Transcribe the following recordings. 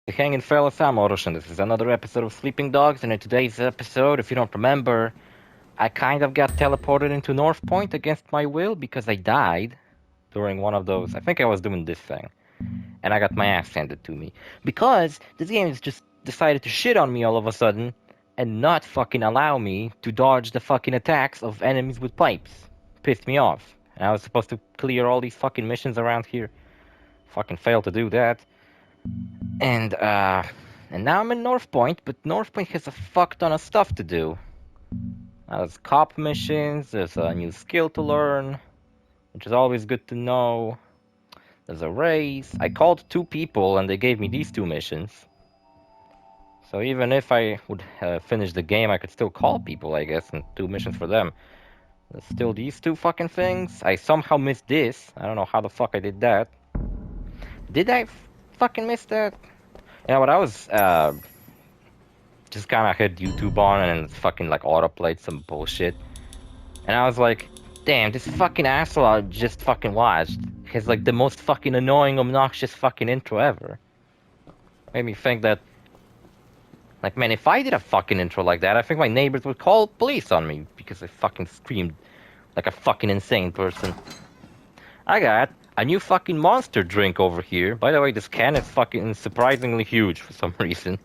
Hanging fellas, I'm OrosZ, and this is another episode of Sleeping Dogs, and in today's episode, if you don't remember, I kind of got teleported into North Point against my will because I died during one of those. I think I was doing this thing, and I got my ass handed to me. Because this game has just decided to shit on me all of a sudden and not fucking allow me to dodge the fucking attacks of enemies with pipes. Pissed me off. And I was supposed to clear all these fucking missions around here. Fucking failed to do that. And now I'm in North Point, but North Point has a fuck ton of stuff to do. There's cop missions, there's a new skill to learn, which is always good to know. There's a race. I called 2 people and they gave me these 2 missions. So even if I would finish the game, I could still call people, I guess, and 2 missions for them. There's still these 2 fucking things. I somehow missed this. I don't know how the fuck I did that. Did I fucking miss that? You know what, I was just kind of hit YouTube on and fucking like autoplayed some bullshit. And I was like, damn, this fucking asshole I just fucking watched has like the most fucking annoying, obnoxious fucking intro ever. Made me think that, like, man, if I did a fucking intro like that, I think my neighbors would call police on me because I fucking screamed like a fucking insane person. I got a new fucking monster drink over here. By the way, this can is fucking surprisingly huge for some reason.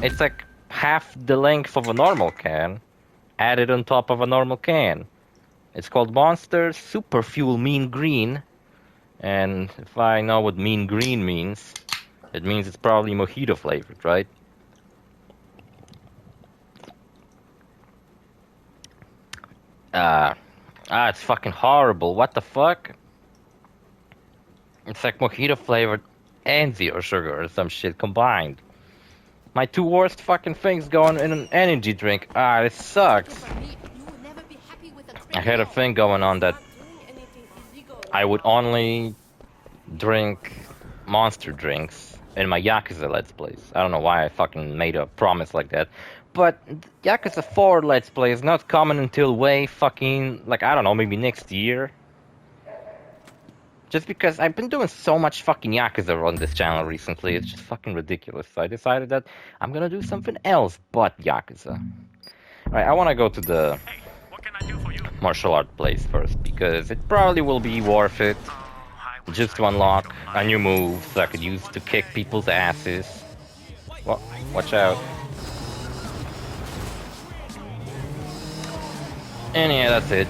It's like half the length of a normal can, added on top of a normal can. It's called Monster Super Fuel Mean Green. And if I know what mean green means, it means it's probably mojito flavored, right? It's fucking horrible. What the fuck? It's like mojito flavored and zero sugar or some shit combined. My 2 worst fucking things going in an energy drink. This sucks. I had a thing going on that I would only drink monster drinks in my Yakuza Let's Plays. I don't know why I fucking made a promise like that. But Yakuza 4 Let's Play is not coming until way fucking, like, I don't know, maybe next year. Just because I've been doing so much fucking Yakuza on this channel recently, it's just fucking ridiculous. So I decided that I'm gonna do something else but Yakuza. Alright, I wanna go to the martial art place first, because it probably will be worth it just to unlock a new move that I could use to kick people's asses. Well, watch out. And yeah, that's it.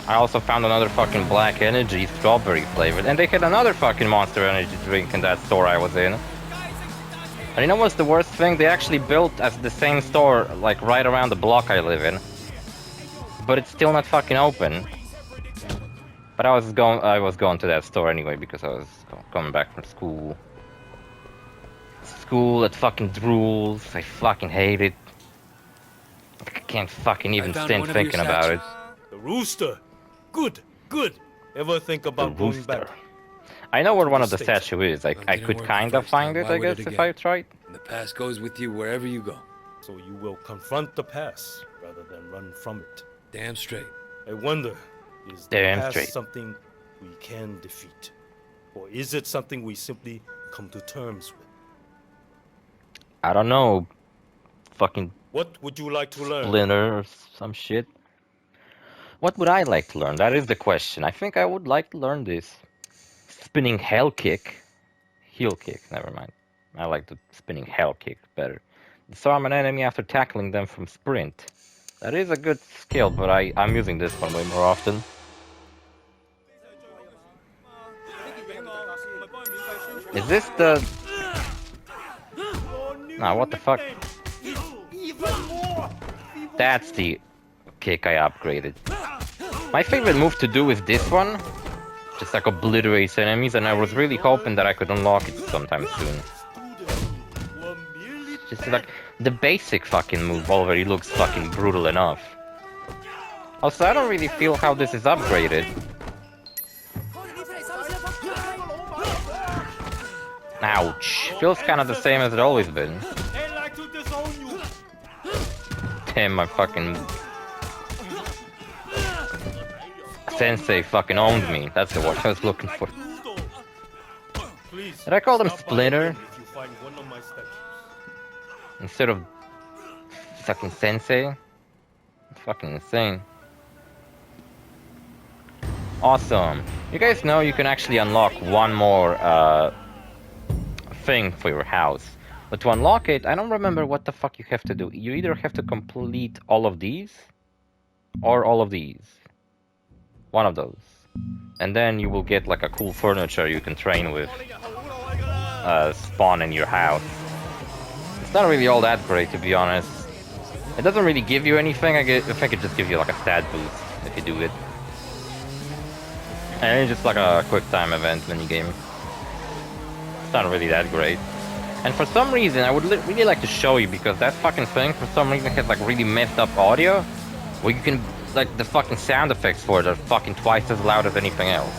I also found another fucking black energy, strawberry flavored, and they had another fucking monster energy drink in that store I was in. And you know what's the worst thing? They actually built as the same store, like right around the block I live in. But it's still not fucking open. But I was going to that store anyway because I was coming back from school. School that fucking drools. I fucking hate it. I can't fucking even stand thinking about it. The rooster. Good, good. Ever think about going back? I know where one of the statue is. I could kind of find it, I guess, if I tried. And the past goes with you wherever you go. So you will confront the past rather than run from it. Damn straight. I wonder, is the past something we can defeat? Or is it something we simply come to terms with? I don't know. Fucking what would you like to learn? Splinter or some shit. What would I like to learn? That is the question. I think I would like to learn this. Spinning hell kick. Heel kick, never mind. I like the spinning hell kick better. Disarm an enemy after tackling them from sprint. That is a good skill, but I'm using this one way more often. Is this the... Nah, what the fuck? That's the kick I upgraded. My favorite move to do is this one. Just like obliterates enemies, and I was really hoping that I could unlock it sometime soon. Just like, the basic fucking move already looks fucking brutal enough. Also, I don't really feel how this is upgraded. Ouch. Feels kind of the same as it always been. Damn, my fucking... Sensei fucking owned me. That's the word I was looking for. Please. Did I call them stop by Splinter? again if you find one of my statues. Instead of fucking Sensei? It's fucking insane. Awesome. You guys know you can actually unlock one more thing for your house. But to unlock it, I don't remember what the fuck you have to do. You either have to complete all of these, or all of these. One of those. And then you will get like a cool furniture you can train with. Spawn in your house. It's not really all that great, to be honest. It doesn't really give you anything. I think it just gives you like a stat boost if you do it. And it's just like a quick time event minigame. It's not really that great. And for some reason, I would really like to show you, because that fucking thing for some reason has like really messed up audio, where you can, like, the fucking sound effects for it are fucking twice as loud as anything else.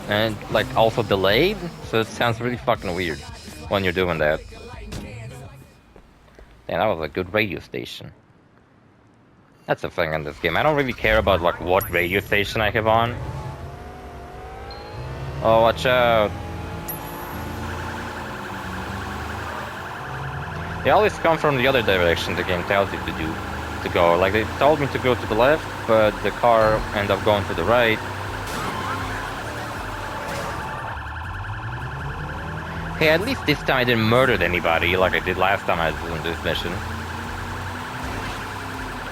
And like also delayed, so it sounds really fucking weird when you're doing that. Yeah, that was a good radio station. That's the thing in this game. I don't really care about like what radio station I have on. Oh, watch out. They always come from the other direction the game tells you to go. Like, they told me to go to the left, but the car ended up going to the right. Hey, at least this time I didn't murder anybody like I did last time I was doing this mission.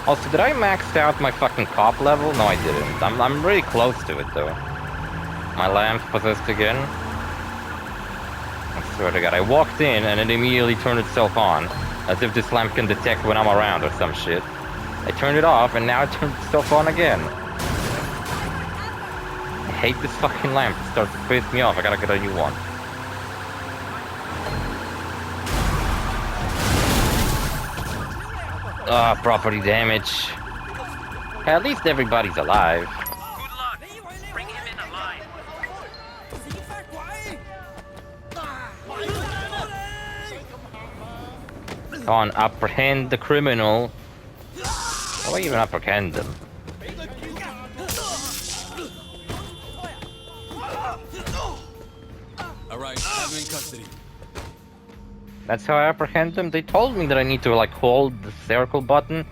Also, did I max out my fucking cop level? No, I didn't. I'm really close to it, though. My lamp's possessed again. I swear to God, I walked in and it immediately turned itself on, as if this lamp can detect when I'm around or some shit. I turned it off and now it turned itself on again. I hate this fucking lamp. It starts to piss me off. I gotta get a new one. Ah, property damage. At least everybody's alive. Good luck. Bring him in alive. Come on, apprehend the criminal. How do I even apprehend them? Alright, have him in custody. That's how I apprehend them? They told me that I need to like hold the circle button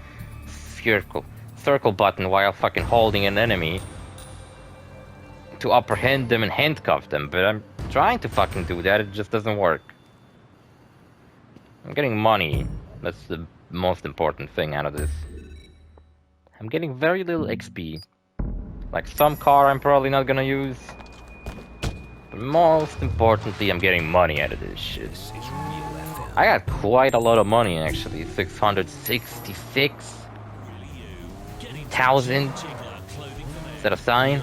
while fucking holding an enemy to apprehend them and handcuff them, but I'm trying to fucking do that, it just doesn't work. I'm getting money. That's the most important thing out of this. I'm getting very little XP. Like some car I'm probably not gonna use. But most importantly, I'm getting money out of this shit. I got quite a lot of money actually. 666,000. Is that a sign?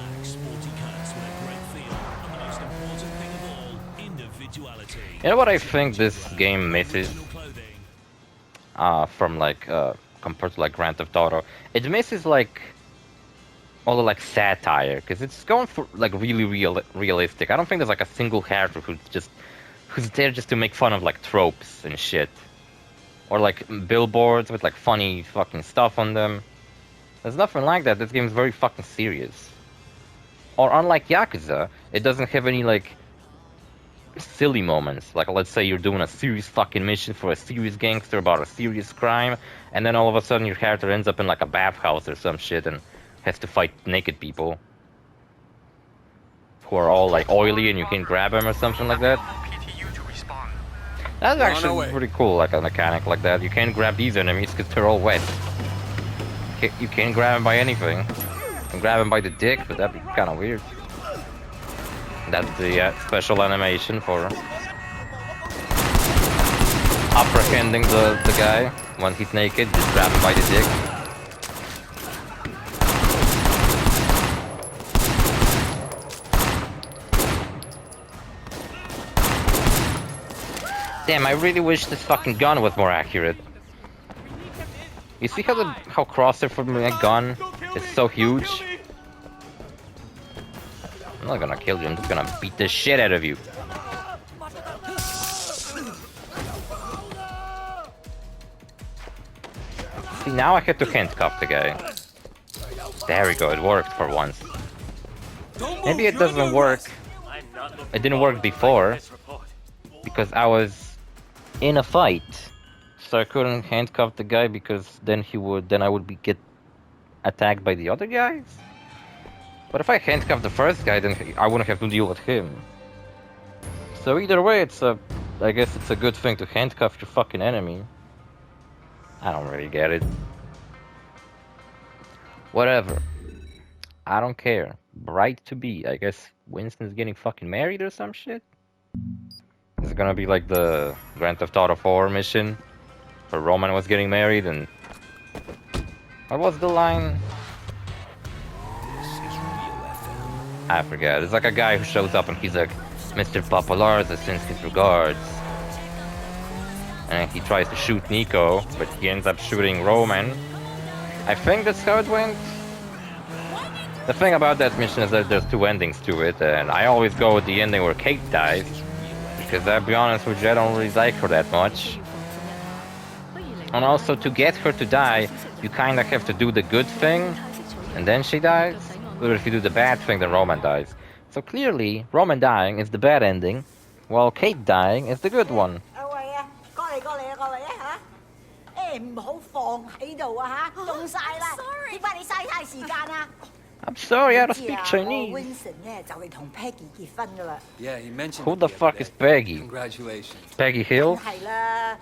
You know what I think this game misses? From like compared to like Grand Theft Auto, it misses like all the like satire, because it's going for like really realistic. I don't think there's like a single character who's there just to make fun of like tropes and shit, or like billboards with like funny fucking stuff on them. There's nothing like that. This game is very fucking serious. Or unlike Yakuza, it doesn't have any like silly moments. Like, let's say you're doing a serious fucking mission for a serious gangster about a serious crime, and then all of a sudden your character ends up in like a bathhouse or some shit and has to fight naked people who are all like oily and you can grab them or something like that. That's actually pretty cool, like a mechanic like that. You can't grab these enemies because they're all wet. You can't grab them by anything. You can grab them by the dick, but that'd be kind of weird. That's the special animation for apprehending the guy when he's naked. Just grab him by the dick. Damn, I really wish this fucking gun was more accurate. You see how crosshair for my gun is so huge? I'm not gonna kill you, I'm just gonna beat the shit out of you. See, now I have to handcuff the guy. There we go, it worked for once. Maybe it doesn't work. It didn't work before. because I was in a fight. So I couldn't handcuff the guy because then I would get attacked by the other guys. But if I handcuff the first guy, then I wouldn't have to deal with him. So either way, I guess it's a good thing to handcuff your fucking enemy. I don't really get it. Whatever. I don't care. Right to be. I guess Winston's getting fucking married or some shit? Is it gonna be like the Grand Theft Auto 4 mission? Where Roman was getting married and... What was the line? I forget. It's like a guy who shows up and he's like, Mr. Papalarza sends his regards. And he tries to shoot Nico, but he ends up shooting Roman. I think that's how it went. The thing about that mission is that there's two endings to it, and I always go with the ending where Kate dies. Because I'll be honest with you, I don't really like her that much. And also, to get her to die, you kinda have to do the good thing, and then she dies. Or if you do the bad thing, then Roman dies. So clearly, Roman dying is the bad ending, while Kate dying is the good one. I'm sorry, I don't speak Chinese. Winston 咧就嚟同 Peggy 結婚㗎啦。 Yeah, he mentioned. Who it the other fuck day. is Peggy? Congratulations. Peggy Hill? 係啦，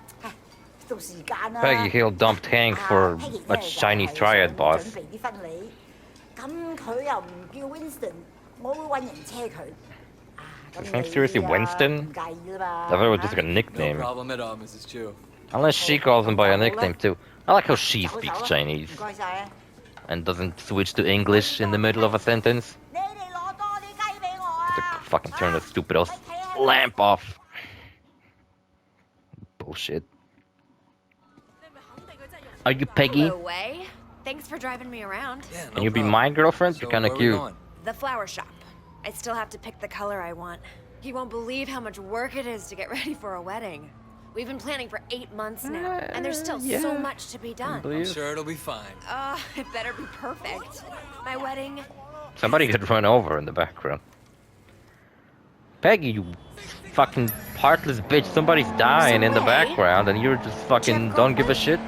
到時間啦。 Peggy Hill dumped Hank for a Chinese triad boss. 準備啲婚禮，咁佢又唔叫 Winston，我會揾人車佢。 Is Hank seriously Winston? 唔介意啦嘛。 I thought it was just like a No nickname. problem at all, Mrs. Chu. Unless she calls him by a nickname too. I like how she speaks Chinese 唔該晒啊！ and doesn't switch to English in the middle of a sentence. 你哋攞多啲雞俾我啊！ To fucking turn the stupid ass lamp off. Bullshit. Are you Peggy? Hello, Way. Thanks for driving me around. Yeah, no Can you be problem. my girlfriend? So You're kinda where we cute. going? The flower shop. I still have to pick the color I want. You won't believe how much work it is to get ready for a wedding. We've been planning for 8 months now, and there's still so much to be done. I'm sure it'll be fine. It better be perfect. My wedding. Somebody got run over in the background. Peggy, you fucking heartless bitch. Somebody's dying in the background and you're just fucking don't give a shit.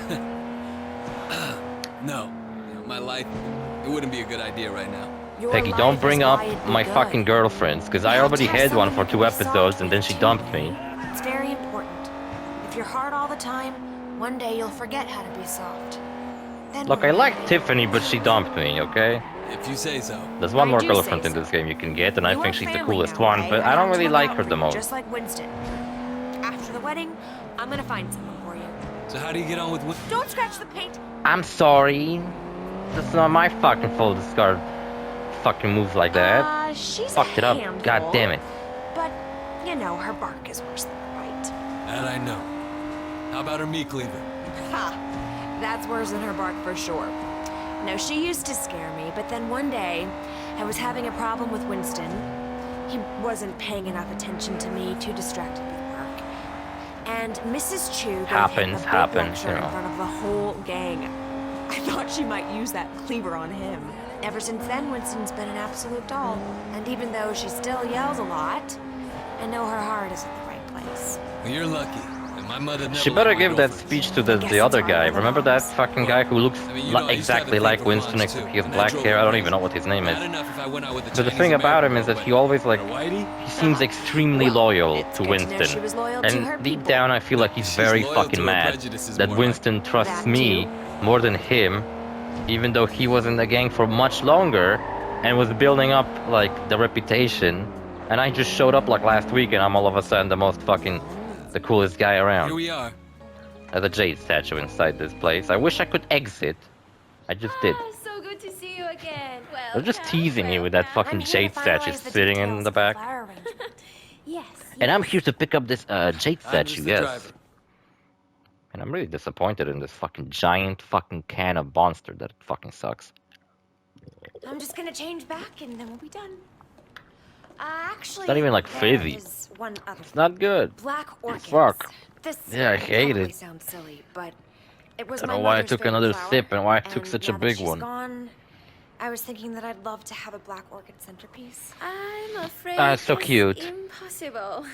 No, you know, my life, it wouldn't be a good idea right now. Your Peggy, life don't is bring up why it'd be my good. fucking girlfriends, because I You have already to have had one someone for who 2 can be episodes soft and then and she cheap. dumped me. It's very important. If you're hard all the time, one day you'll forget how to be soft. Then Look, I like Tiffany, but she dumped me, okay? If you say so. There's one I more do girlfriend say in so. this game you can get, and I Your think she's the family coolest now, one, right? but I don't really look like out her for the you, most. Just like Winston. After the wedding, I'm gonna find someone for you. So how do you get on with Don't scratch the paint. I'm sorry. That's not my fucking fault this car fucking moves like that. She's Fucked it a up. handful, God damn it. But, you know, her bark is worse than her bite. that? I know. How about her meat cleaver? Ha! That's worse than her bark for sure. No, she used to scare me, but then one day, I was having a problem with Winston. He wasn't paying enough attention to me, too distracted with work. And Mrs. Chu gave him a big Happens, lecture you in know. front of the whole gang. I thought she might use that cleaver on him. Ever since then, Winston's been an absolute doll. And even though she still yells a lot, I know her heart is at the right place. Well, you're lucky. And my mother never She let better my give that girlfriends. speech to the other guy. Remember that fucking guy who looks I mean, you know, I used to have a exactly thing like for Winston blondes, except too, he has and that black drove hair. me I don't crazy. even know what his name is. Bad enough if I went out with a But the Chinese thing about him is American that girl, he always like but a whitey? he seems extremely loyal It's to good to know Winston. she was loyal to her And deep people. down I feel like he's She's very loyal fucking to her mad prejudices that more Winston trusts That me more than him, even though he was in the gang for much longer and was building up like the reputation. And I just showed up like last week and I'm all of a sudden the coolest guy Here around. we are. There's a jade statue inside this place. I wish I could exit. I just did. So good to see you again. Well, They're just teasing me with that fucking I'm here to jade statue finalize the sitting in details the of back. flower arrangement. yes. And I'm here to pick up this jade I'm statue, just the yes. driver. And I'm really disappointed in this fucking giant fucking can of monster that fucking sucks. I'm just gonna change back and then we'll be done. Actually, not even, like, there fizzy. is one other It's not good. Black orchids. Fuck. This Yeah, I hate probably it. sounds silly, but it was I my don't know why I mother's took favorite another flower, sip and why I took and such a now that big she's one. Gone, I was thinking that I'd love to have a black orchid centerpiece. I'm afraid so that's cute. impossible.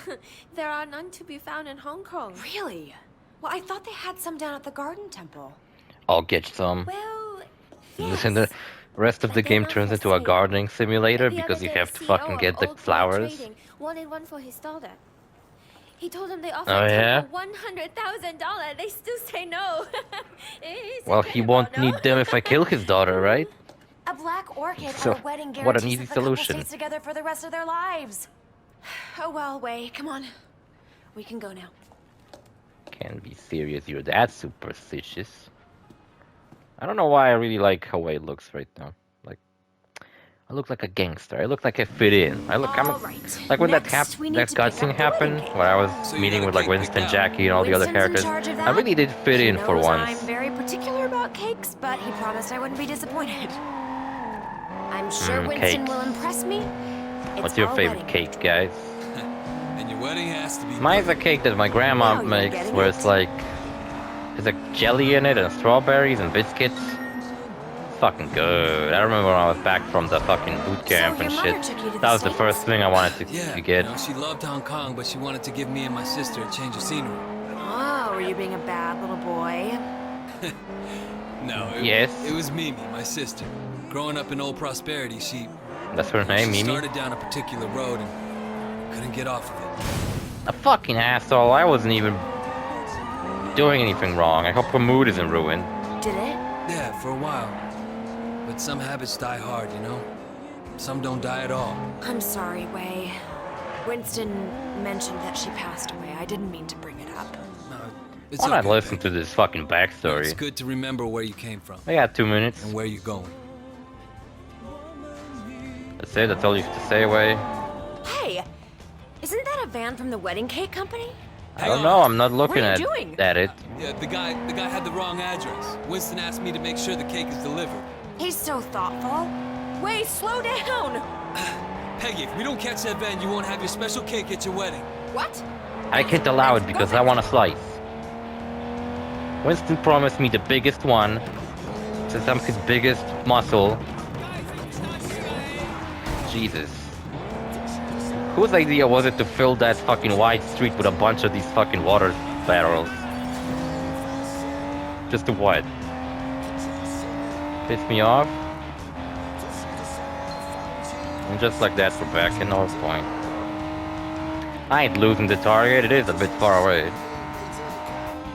There are none to be found in Hong Kong. Really? Well, I thought they had some down at the Garden Temple. I'll get some. Well, Listen, yes. the rest of But the they're game not turns for into a sale. gardening simulator The because other you day, have to CEO fucking of get the Old World flowers. Trading wanted one for his daughter. He told them they offered Oh, yeah? $100,000. They still say no. It's Well, he incredible, won't no? need them if I kill his daughter, right? A black orchid So, at a wedding what an guarantees easy that the couple solution. stays together for the rest of their lives. Oh well, Wei, come on. We can go now. Can't be serious, you're that superstitious. I don't know why I really like how Wei looks right now. Like, I look like a gangster. I look like I fit in. I look, I'm All right. like when Next, we need that to pick cutscene out the happened, wedding cake. where I was So you meeting got a with like cake Winston, picked out. Jackie, and all the other Winston's in characters. charge of I that. really did fit He in for knows once. I'm very particular about cakes, but he promised I wouldn't be disappointed. I'm sure Winston cake. will impress me. It's What's your our favorite wedding cake, guys? And your wedding has to be. Mine's a cake that my grandma Now you're makes, getting where it. it's like there's like jelly in it and strawberries and biscuits. It's fucking good. I remember when I was back from the fucking boot camp So and your shit. mother took you to the That was the States? first thing I wanted Yeah, to get. you know, she loved Hong Kong, but she wanted to give me and my sister a change of scenery. Oh, were you being a bad little boy? No, Yes. it was Mimi, my sister. Growing up in Old Prosperity, she That's her name, she Mimi. started down a particular road and couldn't get off of it. A fucking asshole. I wasn't even doing anything wrong. I hope her mood isn't ruined. Did it? Yeah, for a while. But some habits die hard, you know? Some don't die at all. I'm sorry, Wei. Winston mentioned that she passed away. I didn't mean to bring it up. No, it's Why not okay, listen Peggy. to this fucking It's backstory? good to remember where you came from I got 2 minutes. and where you're going. That's it. That's all you have to say, Wei. Hey, isn't that a van from the wedding cake company? I don't know. I'm not looking What at are you doing? it. Yeah, the guy had the wrong address. Winston asked me to make sure the cake is delivered. He's so thoughtful. Wei, slow down! Peggy, if we don't catch that van, you won't have your special cake at your wedding. What? I can't allow it because I want a slice. Winston promised me the biggest one, since I'm his biggest muscle. Jesus. Whose idea was it to fill that fucking wide street with a bunch of these fucking water barrels? Just to what? Piss me off? And just like that, we're back in North Point. I ain't losing the target, it is a bit far away.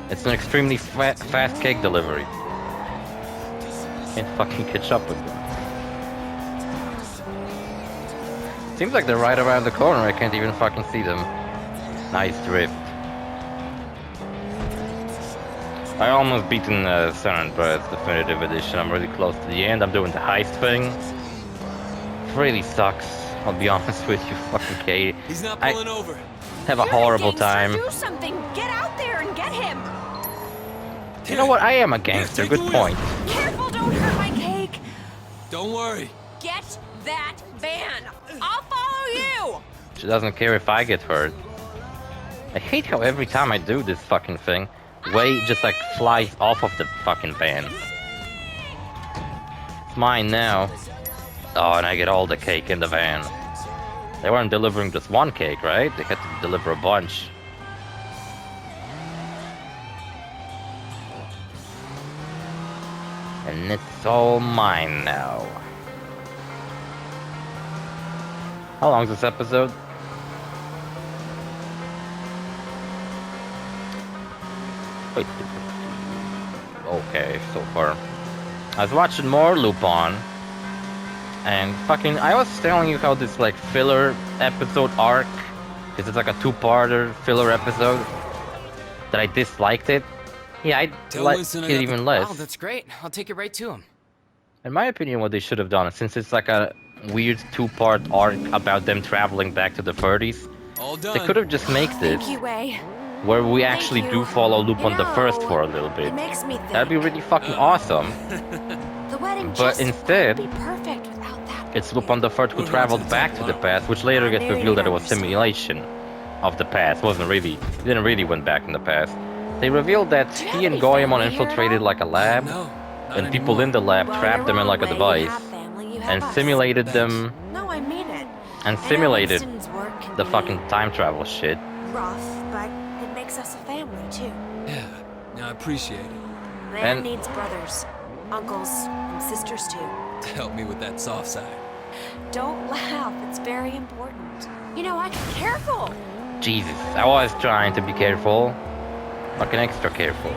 It's an extremely fast cake delivery. Can't fucking catch up with them. Seems like they're right around the corner, I can't even fucking see them. Nice drift. I almost beaten San Andreas Definitive Edition. I'm really close to the end. I'm doing the heist thing. It really sucks, I'll be honest with you, fucking Katie. He's not I- pulling over. Have a You're horrible gangster. time. Do something! Get out there and get him! You know what? I am a gangster. Take Good the wheel. point. Careful, don't hurt my cake! Don't worry. Get that van! I'll follow you! She doesn't care if I get hurt. I hate how every time I do this fucking thing, Wei just like flies off of the fucking van. It's mine now. Oh, and I get all the cake in the van. They weren't delivering just one cake, right? They had to deliver a bunch. And it's all mine now. How long's this episode? Wait. Okay, so far. I was watching more Lupin. And fucking, I was telling you how this like filler episode arc, because it's like a two-parter filler episode, that I disliked it. Yeah, I Tell liked Winston I it got the- even less. Oh, that's great. I'll take it right to him. In my opinion, what they should have done, since it's like a weird two-part arc about them traveling back to the 30s, All done. they could have just made this Thank you, Wei. where we Thank actually you. do follow Lupin the First know, for a little bit. It makes me think. That'd be really fucking awesome. The wedding But just instead, wouldn't be perfect without that. It's Lupin the Third who We're going traveled to the back temple to the tomorrow. past, which later gets Maybe revealed that it was understand. simulation of the past. Wasn't really, didn't really went back in the past. They revealed that Do you he have and any Goemon family here at infiltrated all? like a lab, No, not and people anymore. in the lab Well, trapped you're them in wrong, like a Wei. You device. have family, and help us. simulated Thanks. them No, I mean it. and I know simulated Winston's work can the be fucking time travel shit. rough, but it makes us a family too. Yeah, I appreciate it. Man And- needs brothers, uncles, and sisters too. Help me with that soft side. Don't laugh, it's very important. You know, careful! Jesus, I was trying to be careful. Fucking extra careful.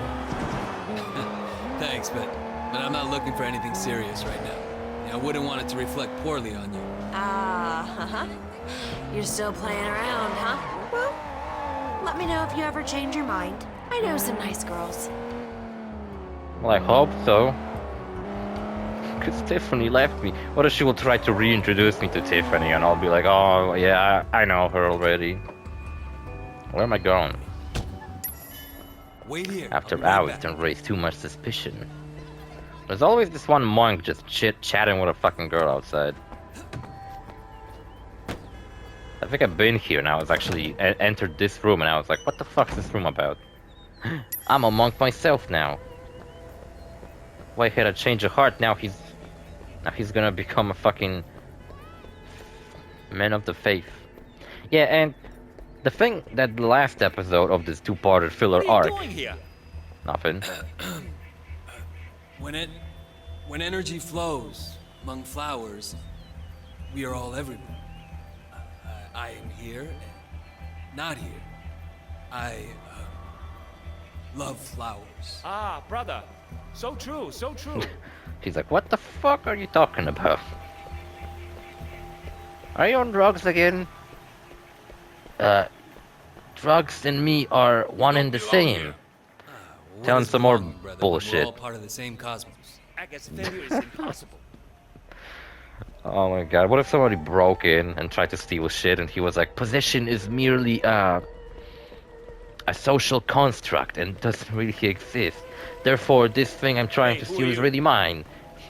Thanks, but I'm not looking for anything serious right now. I wouldn't want it to reflect poorly on you. Uh-huh. You're still playing around, huh? Well, let me know if you ever change your mind. I know some nice girls. Well, I hope so. Because Tiffany left me. What if she will try to reintroduce me to Tiffany and I'll be like, oh, yeah, I know her already. Where am I going? Wait here. After I'll be right hours, back. don't raise too much suspicion. There's always this one monk just chatting with a fucking girl outside. I think I've been here and I was actually entered this room and I was like, what the fuck's this room about? I'm a monk myself now. Why had a change of heart? Now he's gonna become a fucking man of the faith. Yeah, and the thing that the last episode of this two-parted filler arc. Nothing. When energy flows among flowers, we are all everywhere. I am here and not here. I love flowers. Ah, brother. So true, so true. She's like, what the fuck are you talking about? Are you on drugs again? Drugs and me are one and the same. What Telling is some more wrong, brother, when bullshit. We're all part of the same cosmos. I guess failure is impossible. Oh my god, what if somebody broke in and tried to steal shit and he was like, possession is merely a social construct and doesn't really exist. Therefore, this thing I'm trying Hey, to who steal are is you? really mine.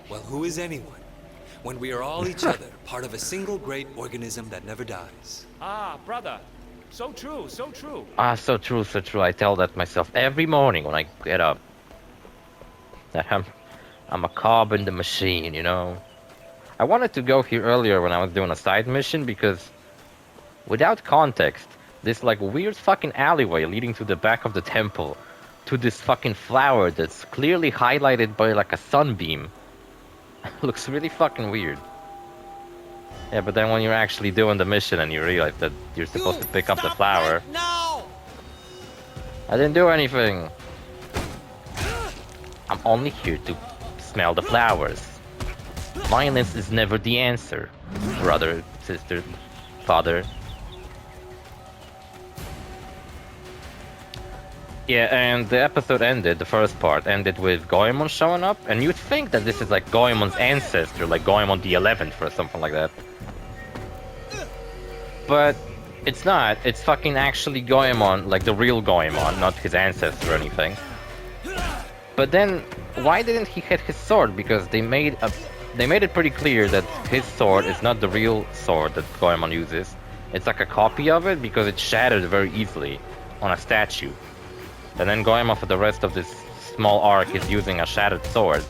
Well, who is anyone? When we are all each other, part of a single great organism that never dies. Ah, brother. So true, so true. Ah, so true, so true. I tell that myself every morning when I get up. That I'm a cog in the machine, you know? I wanted to go here earlier when I was doing a side mission because, without context, this like weird fucking alleyway leading to the back of the temple to this fucking flower that's clearly highlighted by like a sunbeam looks really fucking weird. Yeah, but then when you're actually doing the mission and you realize that you're supposed to pick up the flower. No! I didn't do anything. I'm only here to smell the flowers. Violence is never the answer, brother, sister, father. Yeah, and the episode ended, the first part, ended with Goemon showing up, and you'd think that this is like Goemon's ancestor, like Goemon the 11th or something like that. But it's not, it's fucking actually Goemon, like the real Goemon, not his ancestor or anything. But then, why didn't he hit his sword? Because they made it pretty clear that his sword is not the real sword that Goemon uses. It's like a copy of it because it shattered very easily on a statue. And then Goemon for the rest of this small arc is using a shattered sword.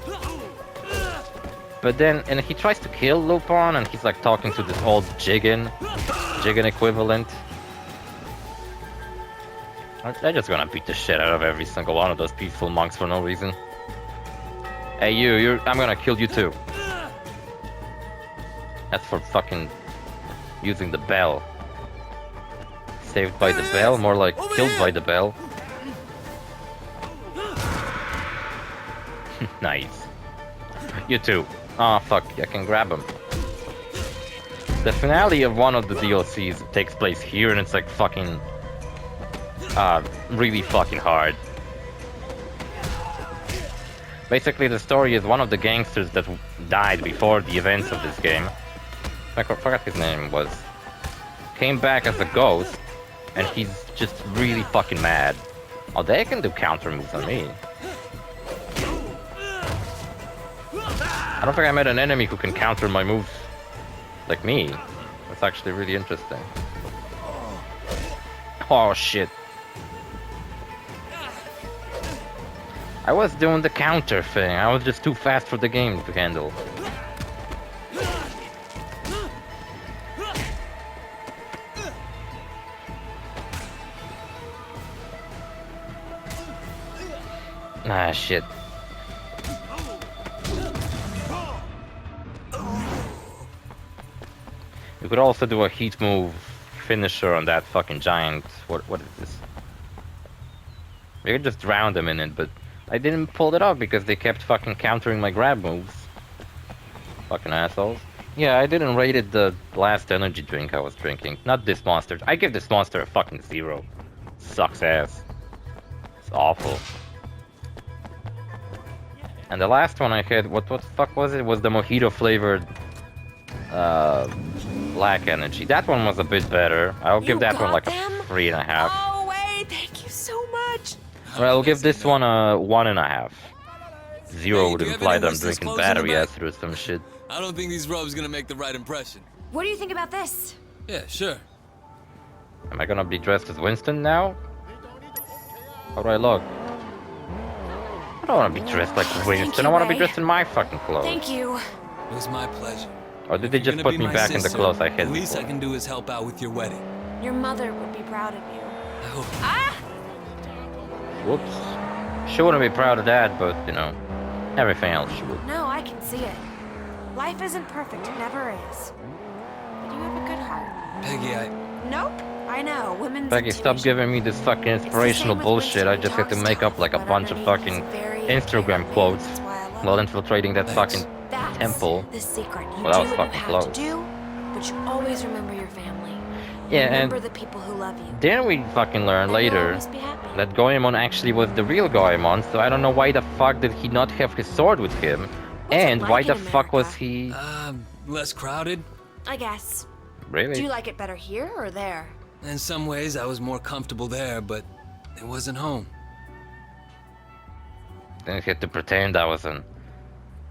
But then, and he tries to kill Lupin, and he's like talking to this old Jigen equivalent. They're just gonna beat the shit out of every single one of those peaceful monks for no reason. Hey I'm gonna kill you too. That's for fucking using the bell. Saved by the bell? More like killed by the bell. Nice. You too. Oh fuck, I can grab him. The finale of one of the DLCs takes place here and it's like fucking... really fucking hard. Basically the story is one of the gangsters that died before the events of this game. I forgot his name was. Came back as a ghost and he's just really fucking mad. Oh, they can do counter moves on me. I don't think I met an enemy who can counter my moves like me. That's actually really interesting. Oh shit. I was doing the counter thing. I was just too fast for the game to handle. Ah, shit. You could also do a heat move finisher on that fucking giant. What is this? You could just drown them in it, but I didn't pull it off because they kept fucking countering my grab moves. Fucking assholes. Yeah, I didn't rate it the last energy drink I was drinking. Not this monster. I give this monster a fucking 0. Sucks ass. It's awful. And the last one I had, what the fuck was it? Was the mojito flavored black energy. That one was a bit better. I'll give that one like a 3.5. Oh wait, thank you so much. Well, I'll give this one a 1.5. 0 would do you have imply any that I'm Winston's drinking clothes in the battery back? acid or some shit. I don't think these robes gonna make the right impression. What do you think about this? Yeah, sure. Am I gonna be dressed as Winston now? How do I look? I don't wanna be dressed like Winston. you, I wanna be Ray. dressed in my fucking clothes. Thank you. It was my pleasure. Or did they You're just gonna put be me my back in the sister. clothes I had The least I before? can do is help out with your wedding. Your mother would be proud of you. I hope. Ah! Whoops. She wouldn't be proud of that, but, you know, everything else she would. No, I can see it. Life isn't perfect, it never is. But you have a good heart. Peggy, Nope, I know. Women's Peggy, stop intuition. giving me this fucking inspirational with bullshit. Winston. I just had to He make talks up like a tough, bunch of but fucking underneath he's very Instagram caring. quotes That's why I love while him. infiltrating that Thanks. fucking That's temple. the secret. You Well, that do was what you fucking have close. to do, but you always remember your family. Yeah, remember and the people who love you. then we fucking learn And you'll later always be happy. that Goemon actually was the real Goemon, so I don't know why the fuck did he not have his sword with him, What's it and like why in the fuck was America? he... less crowded. I guess. Really? Do you like it better here or there? In some ways, I was more comfortable there, but it wasn't home. Then I had to pretend I was a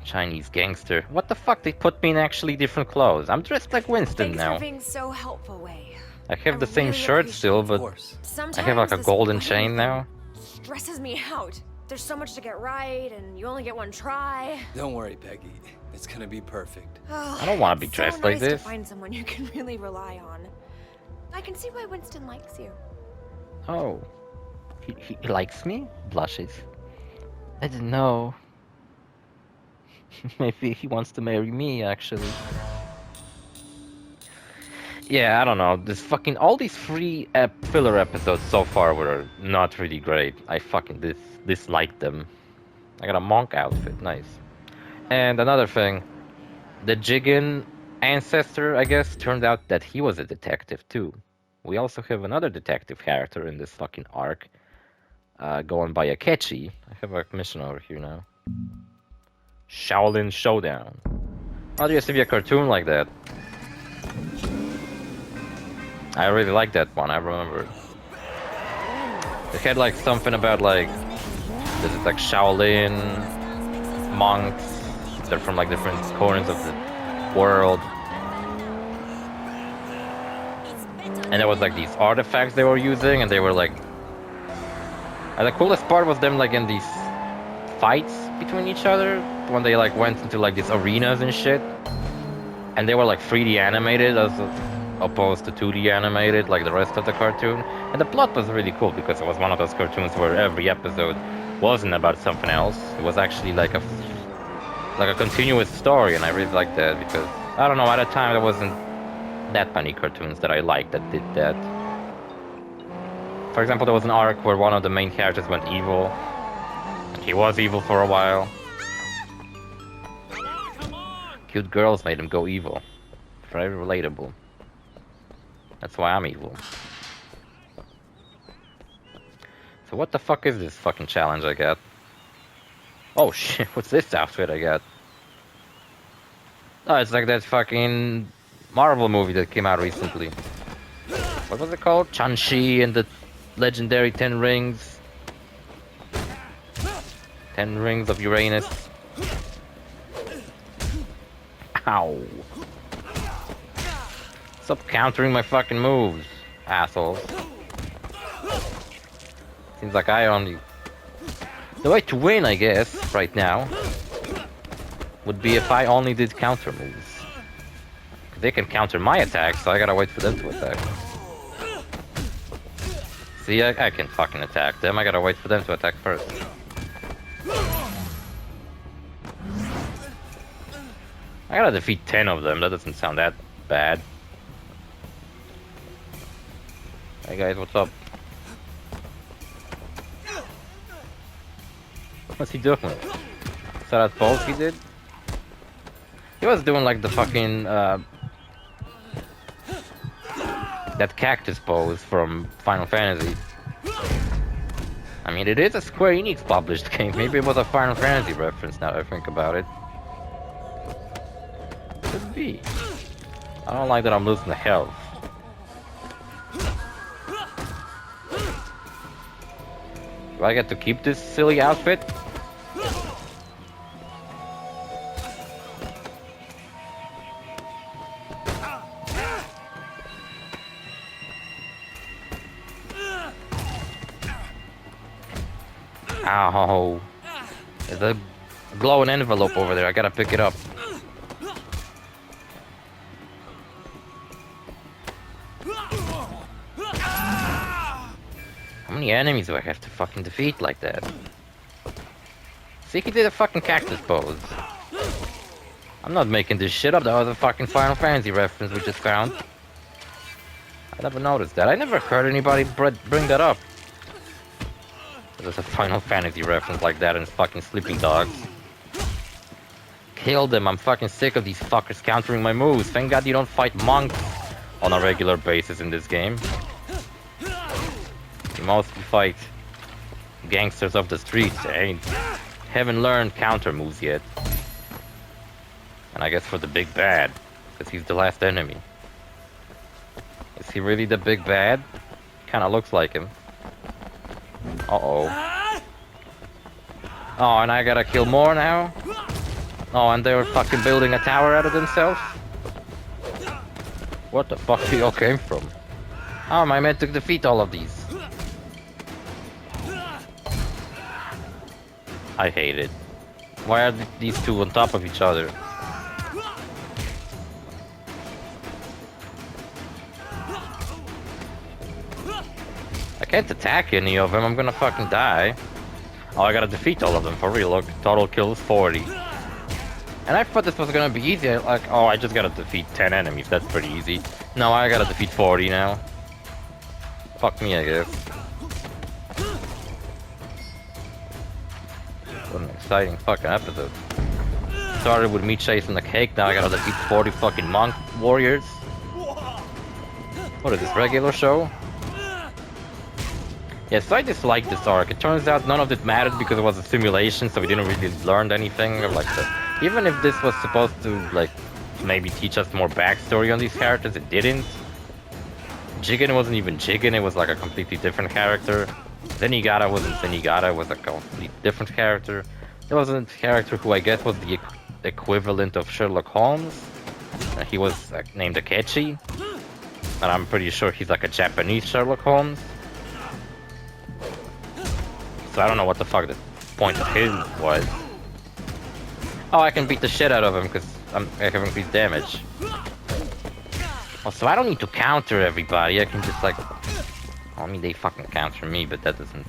Chinese gangster. What the fuck? They put me in actually different clothes. I'm dressed like Winston Thanks now. for being so helpful, Way. I have I the same really shirt appreciate still, Of but course. Sometimes I have like a this golden wedding chain thing now. stresses me out. There's so much to get right, and you only get one try. Don't worry, Peggy. It's gonna be perfect. I don't want to be It's dressed so like nice this. To find someone you can really rely on. I can see why Winston likes you. Oh. He likes me? Blushes. I didn't know. Maybe he wants to marry me, actually. Yeah, I don't know. This fucking... All these free filler episodes so far were not really great. I fucking disliked them. I got a monk outfit. Nice. And another thing. The Jigen ancestor, I guess, turned out that he was a detective, too. We also have another detective character in this fucking arc. Going by Akechi. I have a mission over here now. Shaolin Showdown. Oh, there used to be a cartoon like that. I really like that one, I remember it. It had like something about like... This is like Shaolin monks. They're from like different corners of the world. And there was like these artifacts they were using, and they were like... And the coolest part was them like in these fights between each other, when they like went into like these arenas and shit. And they were like 3D animated as opposed to 2D animated like the rest of the cartoon. And the plot was really cool because it was one of those cartoons where every episode wasn't about something else. It was actually like a continuous story, and I really liked that because, I don't know, at the time there wasn't that many cartoons that I liked that did that. For example, there was an arc where one of the main characters went evil. And he was evil for a while. Cute girls made him go evil. Very relatable. That's why I'm evil. So what the fuck is this fucking challenge I got? Oh shit, what's this outfit I got? Oh, it's like that fucking Marvel movie that came out recently. What was it called? Chun-Chi and the legendary 10 rings. 10 rings of Uranus. Ow. Stop countering my fucking moves, assholes. Seems like I only... The way to win, I guess, right now, would be if I only did counter moves. They can counter my attacks, so I gotta wait for them to attack. See, I can fucking attack them, I gotta wait for them to attack first. I gotta defeat 10 of them. That doesn't sound that bad. Hey guys, what's up? What's he doing? Is that pose he did? He was doing like the fucking that cactus pose from Final Fantasy. I mean, it is a Square Enix published game. Maybe it was a Final Fantasy reference now that I think about it. Could be. I don't like that I'm losing the health. Do I get to keep this silly outfit? Ow. There's a glowing envelope over there. I gotta pick it up. How many enemies do I have to fucking defeat like that? See, he did a fucking cactus pose. I'm not making this shit up. That was a fucking Final Fantasy reference we just found. I never noticed that. I never heard anybody bring that up. There's a Final Fantasy reference like that in fucking Sleeping Dogs. Kill them. I'm fucking sick of these fuckers countering my moves. Thank God you don't fight monks on a regular basis in this game. You mostly fight gangsters of the streets. They haven't learned counter moves yet. And I guess for the big bad, because he's the last enemy. Is he really the big bad? Kinda looks like him. Uh-oh. Oh, and I gotta kill more now? Oh, and they were fucking building a tower out of themselves? What the fuck they all came from? How am I meant to defeat all of these? I hate it. Why are these two on top of each other? I can't attack any of them, I'm gonna fucking die. Oh, I gotta defeat all of them, for real. Look, total kills 40. And I thought this was gonna be easy, like, oh, I just gotta defeat 10 enemies, that's pretty easy. No, I gotta defeat 40 now. Fuck me, I guess. What an exciting fucking episode. Started with me chasing the cake, now I gotta defeat 40 fucking monk warriors. What is this, regular show? Yes, I dislike this arc. It turns out none of it mattered because it was a simulation, so we didn't really learn anything. Like even if this was supposed to, like, maybe teach us more backstory on these characters, it didn't. Jigen wasn't even Jigen, it was like a completely different character. Zenigata wasn't Zenigata, it was a completely different character. There was a character who I guess was the equivalent of Sherlock Holmes. He was named Akechi. And I'm pretty sure he's like a Japanese Sherlock Holmes. So I don't know what the fuck the point of him was. Oh, I can beat the shit out of him because I have increased damage. Oh, so I don't need to counter everybody. I can just like... I mean, they fucking counter me, but that doesn't...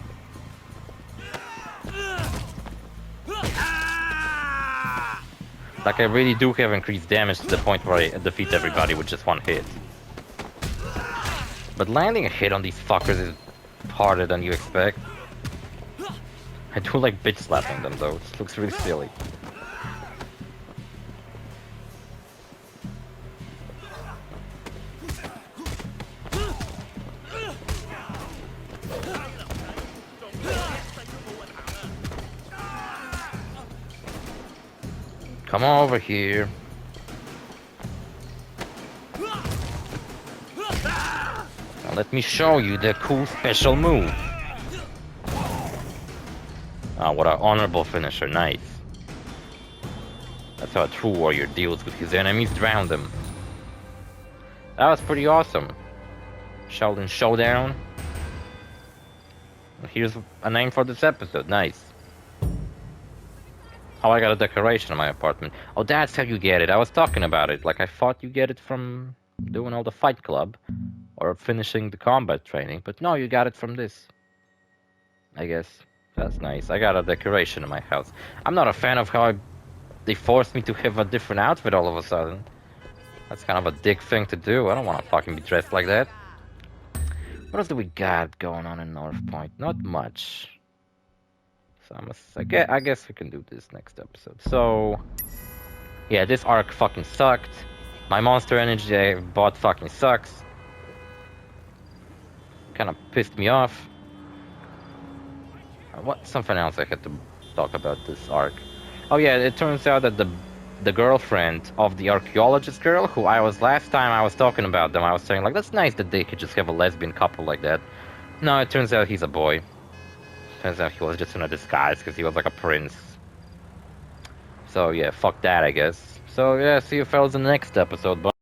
Like, I really do have increased damage to the point where I defeat everybody with just one hit. But landing a hit on these fuckers is harder than you expect. I do like bitch slapping them though, it looks really silly. Come over here. Now let me show you the cool special move. Oh, what an honorable finisher, nice. That's how a true warrior deals with his enemies, drown them. That was pretty awesome. Sheldon Showdown. Here's a name for this episode, nice. Oh, I got a decoration in my apartment. Oh, that's how you get it. I was talking about it. Like, I thought you get it from doing all the Fight Club or finishing the combat training, but no, you got it from this. I guess. That's nice. I got a decoration in my house. I'm not a fan of how they forced me to have a different outfit all of a sudden. That's kind of a dick thing to do. I don't want to fucking be dressed like that. What else do we got going on in North Point? Not much. So I guess we can do this next episode. So, yeah, this arc fucking sucked. My Monster Energy I bought fucking sucks. Kind of pissed me off. What? Something else I had to talk about this arc. Oh yeah, it turns out that the girlfriend of the archaeologist girl, who last time I was talking about them, I was saying like, that's nice that they could just have a lesbian couple like that. No, it turns out he's a boy. Turns out he was just in a disguise because he was like a prince. So yeah, fuck that, I guess. So yeah, see you fellas in the next episode. Bye.